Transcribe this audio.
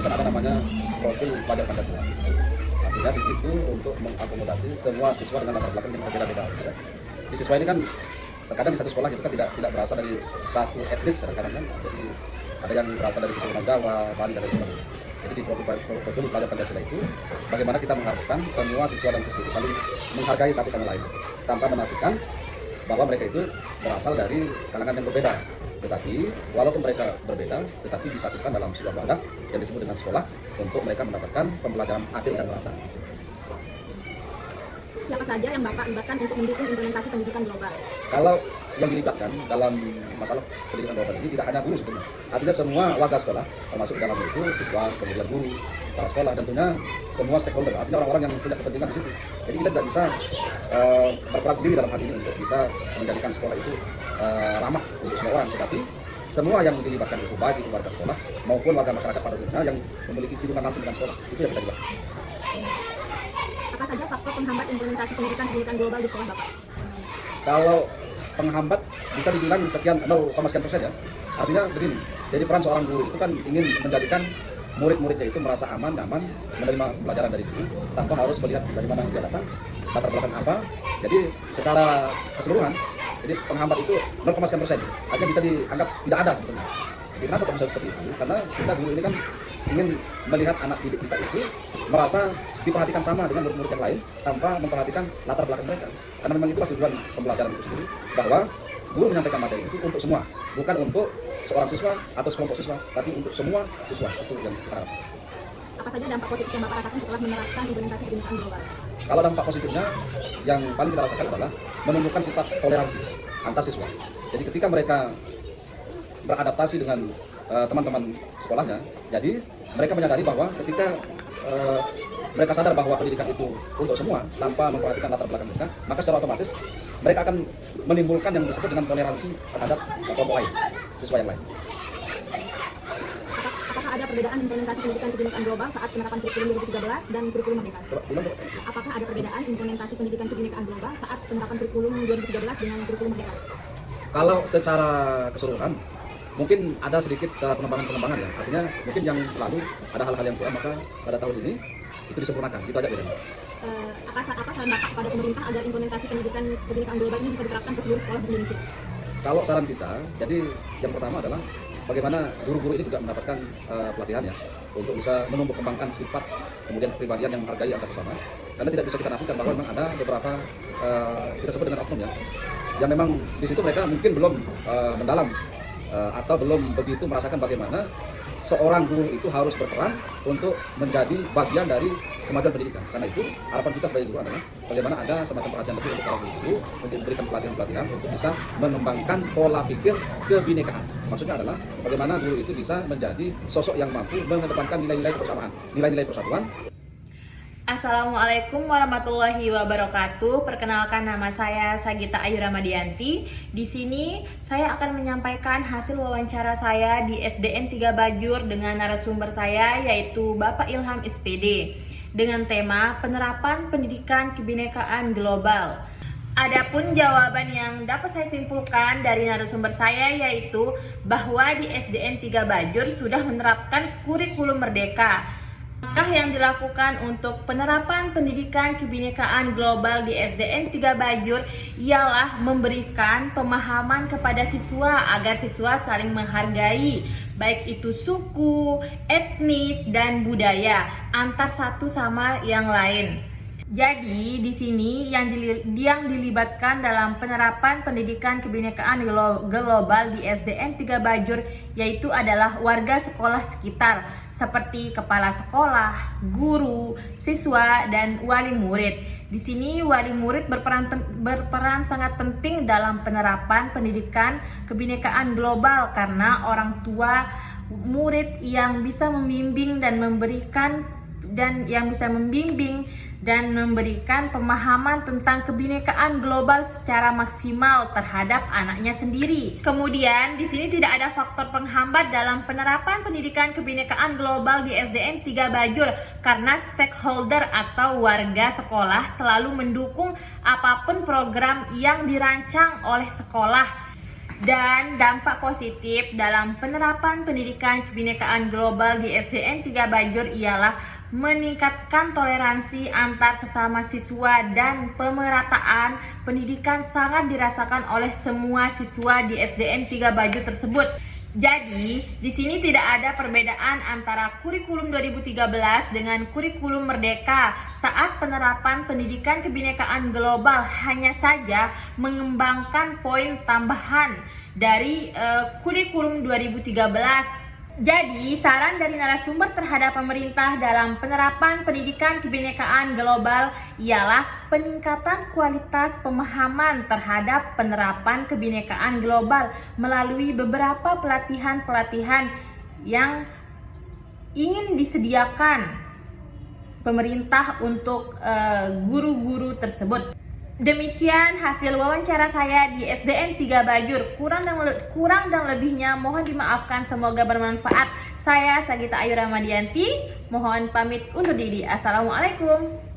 kan ada namanya profil pelajar Pancasila. Artinya di situ untuk mengakomodasi semua siswa dengan latar belakang yang berbeda-beda. Di siswa ini kan terkadang di satu sekolah itu kan tidak berasal dari satu etnis kadang-kadang kan. Jadi ada yang berasal dari keturunan Jawa, Bali dan lain sebagainya. Jadi di profil pelajar Pancasila itu bagaimana kita mengharapkan semua siswa dan siswi itu saling menghargai satu sama lain tanpa menafikan bahwa mereka itu berasal dari kalangan yang berbeda. Tetapi walaupun mereka berbeda, tetapi disatukan dalam sebuah wadah yang disebut dengan sekolah untuk mereka mendapatkan pembelajaran adil dan merata. Siapa saja yang Bapak libatkan untuk mendukung implementasi pendidikan global? Kalau yang dilibatkan dalam masalah pendidikan global ini tidak hanya guru sebenarnya. Artinya semua warga sekolah, termasuk dalam itu siswa, kemudian guru, kepala sekolah, dan tentunya semua stakeholder, artinya orang-orang yang punya kepentingan di situ. Jadi kita tidak bisa berperan sendiri dalam hal ini untuk bisa menjadikan sekolah itu ramah untuk semua orang, tetapi semua yang dilibatkan itu baik itu warga sekolah maupun warga masyarakat pada umumnya yang memiliki hubungan langsung dengan sekolah itu yang kita libat. Apa saja faktor penghambat implementasi pendidikan global di sekolah Bapak? Kalau penghambat bisa dibilang sekian 0,sekian% ya. Artinya begini, jadi peran seorang guru itu kan ingin menjadikan murid-muridnya itu merasa aman, nyaman menerima pelajaran dari guru tanpa harus melihat dari mana dia datang, latar belakang apa. Jadi secara keseluruhan, jadi penghambat itu 0,sekian%. Artinya bisa dianggap tidak ada sebetulnya. Jadi kenapa kok bisa seperti itu? Karena kita guru ini kan ingin melihat anak didik kita itu merasa diperhatikan sama dengan murid-murid yang lain tanpa memperhatikan latar belakang mereka. Karena memang itulah tujuan pembelajaran itu sendiri, bahwa guru menyampaikan materi itu untuk semua, bukan untuk seorang siswa atau sekelompok siswa, tapi untuk semua siswa. Itu yang kita harapkan. Apa saja dampak positif yang Bapak rasakan setelah menerapkan implementasi pendidikan global? Kalau dampak positifnya yang paling kita rasakan adalah menumbuhkan sifat toleransi antar siswa. Jadi ketika mereka beradaptasi dengan teman-teman sekolahnya, jadi mereka menyadari bahwa ketika mereka sadar bahwa pendidikan itu untuk semua tanpa memperhatikan latar belakang mereka, maka secara otomatis mereka akan menimbulkan yang disebut dengan toleransi terhadap kelompok lain, siswa yang lain. Apakah ada perbedaan implementasi pendidikan global saat penerapan kurikulum 2013 dan kurikulum Merdeka? Apakah ada perbedaan implementasi pendidikan kebinekaan global saat penerapan kurikulum 2013 dengan kurikulum Merdeka? Kalau secara keseluruhan mungkin ada sedikit pengembangan ya, artinya mungkin yang lalu ada hal-hal yang kurang, maka pada tahun ini itu disempurnakan, itu aja bedanya. Apa saran Bapak kepada pemerintah agar implementasi pendidikan global ini bisa diterapkan ke seluruh sekolah di Indonesia? Kalau saran kita, jadi yang pertama adalah bagaimana guru-guru ini juga mendapatkan pelatihan ya, untuk bisa menumbuh kembangkan sifat kemudian kepribadian yang menghargai antar sesama. Karena tidak bisa kita nafikan bahwa memang ada beberapa kita sebut dengan oknum ya, yang memang di situ mereka mungkin belum mendalam atau belum begitu merasakan bagaimana seorang guru itu harus berperan untuk menjadi bagian dari kemajuan pendidikan. Karena itu harapan kita sebagai guru adalah bagaimana ada semacam perhatian lebih untuk para guru untuk memberikan pelatihan-pelatihan untuk bisa mengembangkan pola pikir kebinekaan. Maksudnya adalah bagaimana guru itu bisa menjadi sosok yang mampu mengedepankan nilai-nilai kebersamaan, nilai-nilai persatuan. Assalamualaikum warahmatullahi wabarakatuh. Perkenalkan, nama saya Sagita Ayu Ramadianti. Di sini saya akan menyampaikan hasil wawancara saya di SDN 3 Bajur dengan narasumber saya yaitu Bapak Ilham SPD dengan tema penerapan pendidikan kebinekaan global. Adapun jawaban yang dapat saya simpulkan dari narasumber saya yaitu bahwa di SDN 3 Bajur sudah menerapkan kurikulum Merdeka. Langkah yang dilakukan untuk penerapan pendidikan kebinekaan global di SDN 3 Bajur ialah memberikan pemahaman kepada siswa agar siswa saling menghargai baik itu suku, etnis, dan budaya antar satu sama yang lain. Jadi di sini yang dilibatkan dalam penerapan pendidikan kebinekaan global di SDN 3 Bajur yaitu adalah warga sekolah sekitar seperti kepala sekolah, guru, siswa, dan wali murid. Di sini wali murid berperan sangat penting dalam penerapan pendidikan kebinekaan global karena orang tua murid yang bisa membimbing dan memberikan pemahaman tentang kebinekaan global secara maksimal terhadap anaknya sendiri. Kemudian di sini tidak ada faktor penghambat dalam penerapan pendidikan kebinekaan global di SDN 3 Bajur karena stakeholder atau warga sekolah selalu mendukung apapun program yang dirancang oleh sekolah. Dan dampak positif dalam penerapan pendidikan kebinekaan global di SDN 3 Bajur ialah meningkatkan toleransi antar sesama siswa dan pemerataan pendidikan sangat dirasakan oleh semua siswa di SDN 3 Bajur tersebut. Jadi, di sini tidak ada perbedaan antara kurikulum 2013 dengan kurikulum Merdeka saat penerapan pendidikan kebinekaan global, hanya saja mengembangkan poin tambahan dari kurikulum 2013. Jadi, saran dari narasumber terhadap pemerintah dalam penerapan pendidikan kebinekaan global ialah peningkatan kualitas pemahaman terhadap penerapan kebinekaan global melalui beberapa pelatihan-pelatihan yang ingin disediakan pemerintah untuk guru-guru tersebut. Demikian hasil wawancara saya di SDN 3 Bajur. Kurang dan lebihnya mohon dimaafkan, semoga bermanfaat. Saya Sagita Ayu Ramadianti, mohon pamit undur diri. Assalamualaikum.